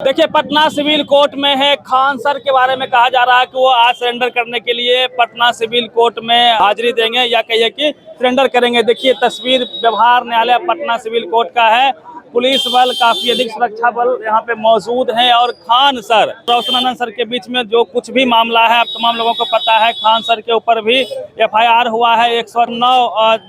देखिए, Patna civil court में है। खान सर के बारे में कहा जा रहा है कि वो आज सरेंडर करने के लिए पटना सिविल कोर्ट में हाजिरी देंगे या कहिए कि सरेंडर करेंगे। देखिए, तस्वीर व्यवहार न्यायालय पटना सिविल कोर्ट का है। पुलिस बल, काफी अधिक सुरक्षा बल यहाँ पे मौजूद है और खान सर, रोशन आनंद सर के बीच में जो कुछ भी मामला है, आप तमाम लोगों को पता है। खान सर के ऊपर भी FIR हुआ है 109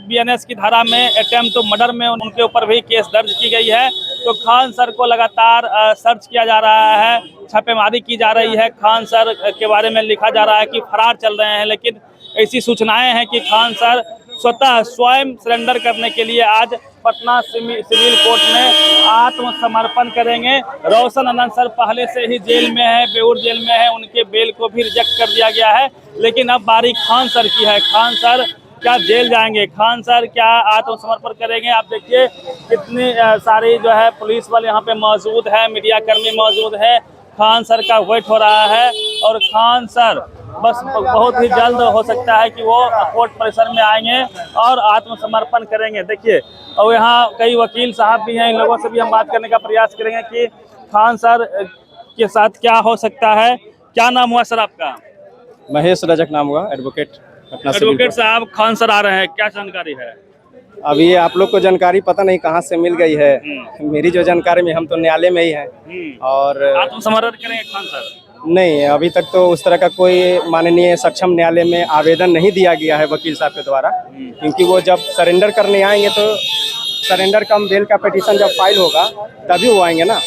BNS की धारा में, अटेम्प्ट टू मर्डर में उनके ऊपर भी केस दर्ज की गई है। तो खान सर को लगातार सर्च किया जा रहा है, छापेमारी की जा रही है। खान सर के बारे में लिखा जा रहा है कि फरार चल रहे हैं, लेकिन ऐसी सूचनाएं हैं कि खान सर स्वयं सरेंडर करने के लिए आज पटना सिविल कोर्ट में आत्मसमर्पण करेंगे। रोशन आनंद सर पहले से ही जेल में है, बेऊर जेल में है, उनके बेल को भी रिजेक्ट कर दिया गया है। लेकिन अब बारी खान सर की है। खान सर क्या जेल जाएंगे, खान सर क्या आत्मसमर्पण करेंगे? आप देखिए कितनी सारी जो है पुलिस बल यहाँ पे मौजूद है, मीडिया कर्मी मौजूद है। खान सर का वेट हो रहा है और खान सर बस बहुत ही जल्द हो सकता है कि वो कोर्ट परिसर में आएंगे और आत्मसमर्पण करेंगे। देखिए, और यहाँ कई वकील साहब भी हैं, इन लोगों से भी हम बात करने का प्रयास करेंगे कि खान सर के साथ क्या हो सकता है। क्या नाम हुआ सर आपका? महेश रजक नाम हुआ, एडवोकेट। एडवोकेट साहब, खान सर आ रहे हैं, क्या जानकारी है? अभी आप लोग को जानकारी पता नहीं कहाँ से मिल गई है। मेरी जो जानकारी में, हम तो न्यायालय में ही हैं और आत्मसमर्पण करेंगे खान सर? नहीं, अभी तक तो उस तरह का कोई माननीय सक्षम न्यायालय में आवेदन नहीं दिया गया है वकील साहब के द्वारा, क्योंकि वो जब सरेंडर करने आएंगे तो सरेंडर कम बेल का पिटीशन जब फाइल होगा तभी वो आएंगे ना।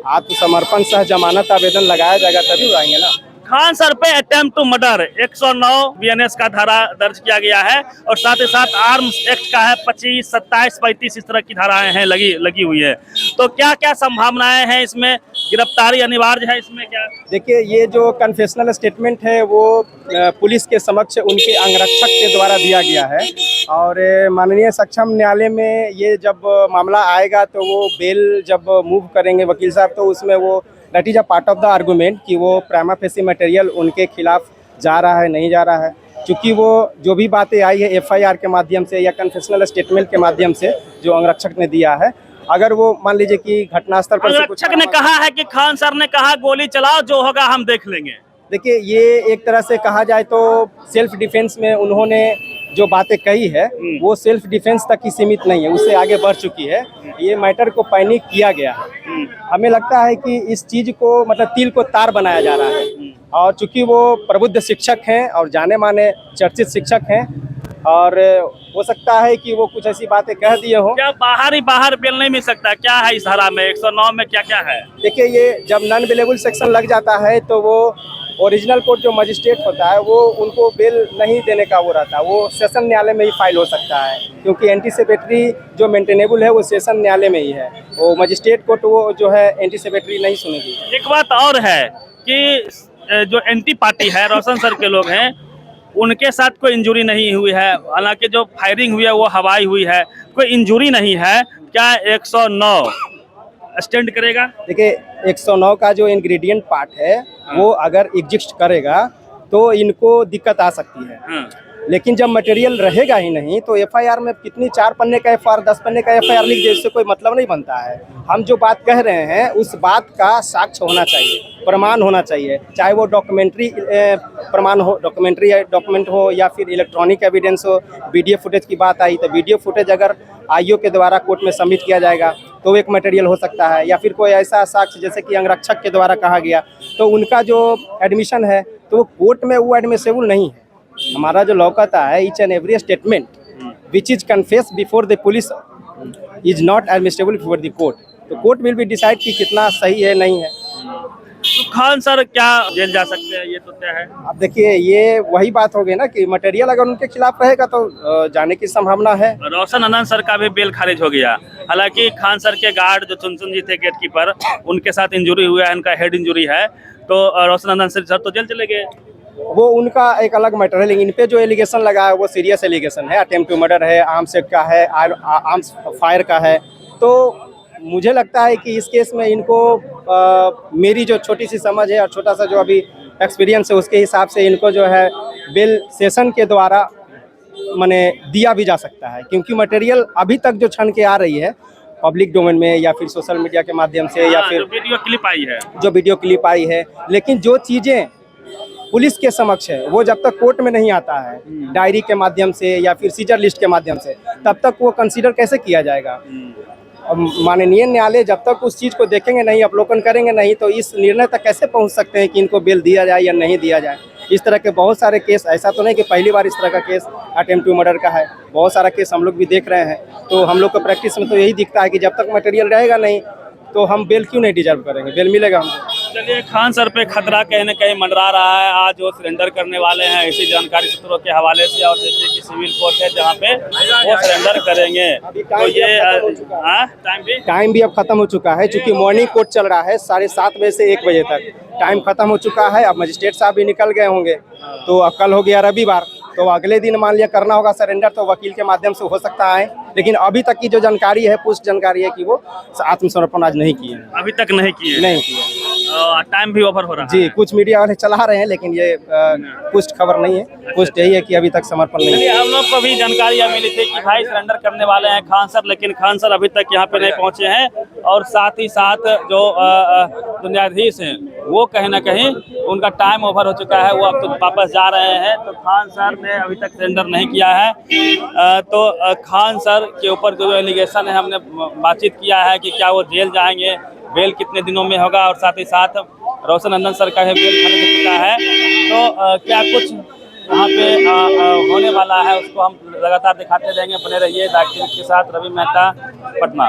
आत्मसमर्पण सह जमानत आवेदन लगाया जाएगा तभी वो आएंगे ना। खान सर पे अटेम्प्ट टू मर्डर 109 BNS का धारा दर्ज किया गया है और साथ ही साथ आर्म्स एक्ट का है 25, 27, 35 इस तरह की धाराएं हैं लगी हुई है। तो क्या क्या संभावनाएं हैं इसमें? गिरफ्तारी अनिवार्य है इसमें क्या? देखिए, ये जो कन्फेशनल स्टेटमेंट है वो पुलिस के समक्ष उनके अंगरक्षक के द्वारा दिया गया है और माननीय सक्षम न्यायालय में ये जब मामला आएगा तो वो बेल जब मूव करेंगे वकील साहब, तो उसमें वो that is a part of the argument कि वो प्राइमा फेसी मटेरियल उनके खिलाफ जा रहा है नहीं जा रहा है। क्योंकि वो जो भी बातें आई है FIR के माध्यम से या कन्फेशनल स्टेटमेंट के माध्यम से जो अंगरक्षक ने दिया है, अगर वो मान लीजिए कि घटनास्थल पर अंगरक्षक ने कहा है कि खान सर ने कहा गोली चलाओ, जो होगा हम देख लेंगे। देखिए, ये एक तरह से कहा जाए तो सेल्फ डिफेंस में उन्होंने जो बातें कही है वो सेल्फ डिफेंस तक ही सीमित नहीं है, उससे आगे बढ़ चुकी है। ये मैटर को पैनिक किया गया है। हमें लगता है कि इस चीज को मतलब तिल को तार बनाया जा रहा है और चूंकि वो प्रबुद्ध शिक्षक हैं और जाने माने चर्चित शिक्षक हैं और हो सकता है कि वो कुछ ऐसी बातें कह दिए हो। क्या बाहर बेल नहीं मिल सकता? क्या है इस धारा में 109 में क्या क्या है? देखिए, ये जब नॉन बेलेबल सेक्शन लग जाता है तो वो ओरिजिनल कोर्ट जो मजिस्ट्रेट होता है वो उनको बेल नहीं देने का वो रहता है, वो सेशन न्यायालय में ही फाइल हो सकता है, क्योंकि एंटीसिपेटरी जो मेंटेनेबल है वो सेशन न्यायालय में ही है। वो मजिस्ट्रेट कोर्ट वो जो है एंटीसिपेटरी नहीं सुनेगी। एक बात और है कि जो एंटी पार्टी है, रोशन सर के लोग हैं, उनके साथ कोई इंजुरी नहीं हुई है। हालांकि जो फायरिंग हुई है वो हवाई हुई है, कोई इंजुरी नहीं है। क्या 109 स्टैंड करेगा? देखिए, 109 का जो इंग्रेडिएंट पार्ट है वो अगर एग्जिस्ट करेगा तो इनको दिक्कत आ सकती है। लेकिन जब मटेरियल रहेगा ही नहीं तो FIR में कितनी 4 पन्ने का FIR 10 पन्ने का FIR लिख दे, इससे कोई मतलब नहीं बनता है। हम जो बात कह रहे हैं उस बात का साक्ष्य होना चाहिए, प्रमाण होना चाहिए, चाहे वो डॉक्यूमेंट्री प्रमाण हो, डॉक्यूमेंट हो या फिर इलेक्ट्रॉनिक एविडेंस हो। वीडियो फुटेज की बात आई तो वीडियो फुटेज अगर IO के द्वारा कोर्ट में सबमिट किया जाएगा तो एक मटेरियल हो सकता है, या फिर कोई ऐसा साक्ष्य जैसे कि अंगरक्षक के द्वारा कहा गया तो उनका जो एडमिशन है तो कोर्ट में वो एडमिसेबल नहीं है। हमारा जो लौकता है each and every statement which is confess before the police is not admissible before the court. तो कोर्ट विल बी डिसाइड कि कितना सही है नहीं है। तो खान सर क्या जेल जा सकते हैं, ये तो क्या है? अब देखिए, ये वही बात हो गई ना कि मटेरियल अगर उनके खिलाफ रहेगा तो जाने की संभावना है। रोशन आनंद सर का भी बेल खारिज हो गया। हालांकि खान सर के गार्ड जो चुनचुन जी थे गेटकीपर, उनके साथ इंजुरी हुआ है, उनका हेड इंजुरी है, तो रोशन आनंद सर तो जेल चले गए। वो उनका एक अलग मैटर है, लेकिन इन पे जो एलिगेशन लगा है वो सीरियस एलिगेशन है। अटेम्प्ट टू मर्डर है, आर्म्स एक्ट का है, आर्म्स फायर का है। तो मुझे लगता है कि इस केस में इनको मेरी जो छोटी सी समझ है और छोटा सा जो अभी एक्सपीरियंस है उसके हिसाब से इनको जो है बेल सेशन के द्वारा माने दिया भी जा सकता है, क्योंकि मटेरियल अभी तक जो छन के आ रही है पब्लिक डोमेन में या फिर सोशल मीडिया के माध्यम से या हाँ, फिर जो वीडियो क्लिप आई है। जो वीडियो क्लिप आई है, लेकिन जो चीज़ें पुलिस के समक्ष है वो जब तक कोर्ट में नहीं आता है डायरी के माध्यम से या फिर सीजर लिस्ट के माध्यम से, तब तक वो कंसीडर कैसे किया जाएगा। अब माननीय न्यायालय जब तक उस चीज़ को देखेंगे नहीं, अवलोकन करेंगे नहीं, तो इस निर्णय तक कैसे पहुंच सकते हैं कि इनको बेल दिया जाए या नहीं दिया जाए। इस तरह के बहुत सारे केस, ऐसा तो नहीं कि पहली बार इस तरह का केस अटेम्प्ट टू मर्डर का है, बहुत सारा केस हम लोग भी देख रहे हैं। तो हम लोग को प्रैक्टिस में तो यही दिखता है कि जब तक मटेरियल रहेगा नहीं तो हम बेल क्यों नहीं डिजर्व करेंगे, बेल मिलेगा हमको। चलिए, खान सर पे खतरा कहीं न कहीं मंडरा रहा है। आज वो सरेंडर करने वाले हैं इसी जानकारी सूत्रों के हवाले से, और देखिए कि सिविल कोर्ट है जहाँ पे वो सरेंडर करेंगे। तो ये टाइम भी अब खत्म हो चुका है, चूंकि मॉर्निंग कोर्ट चल रहा है 7:30 बजे से 1 बजे तक। टाइम खत्म हो चुका है, अब मजिस्ट्रेट साहब भी निकल गए होंगे, तो अब कल हो गया रविवार, तो अगले दिन मान लिया करना होगा सरेंडर, तो वकील के माध्यम से हो सकता है। लेकिन अभी तक की जो जानकारी है, पुष्ट जानकारी है कि वो आत्मसमर्पण आज नहीं किए, अभी तक नहीं किए, नहीं किए। टाइम भी ओवर हो रहा है जी, कुछ मीडिया वाले चला रहे हैं, लेकिन ये पुष्ट खबर नहीं है। पुष्ट यही है कि अभी तक समर्पण नहीं चलिए, है। हम लोग को भी जानकारियाँ मिली थी कि भाई सरेंडर करने वाले हैं खान सर, लेकिन खान सर अभी तक यहाँ पे नहीं पहुँचे हैं। और साथ ही साथ जो न्यायाधीश हैं वो कहीं ना कहीं उनका टाइम ओवर हो चुका है, वो अब तो वापस जा रहे हैं। तो खान सर ने अभी तक सरेंडर नहीं किया है। तो खान सर के ऊपर जो एलिगेशन है, हमने बातचीत किया है कि क्या वो जेल जाएंगे, बेल कितने दिनों में होगा, और साथ ही साथ रोशन नंदन सर का बेल खाने हो चुका है। तो क्या कुछ यहाँ पे होने वाला है उसको हम लगातार दिखाते रहेंगे। बने रहिए द एक्टिविस्ट के साथ। रवि मेहता, पटना।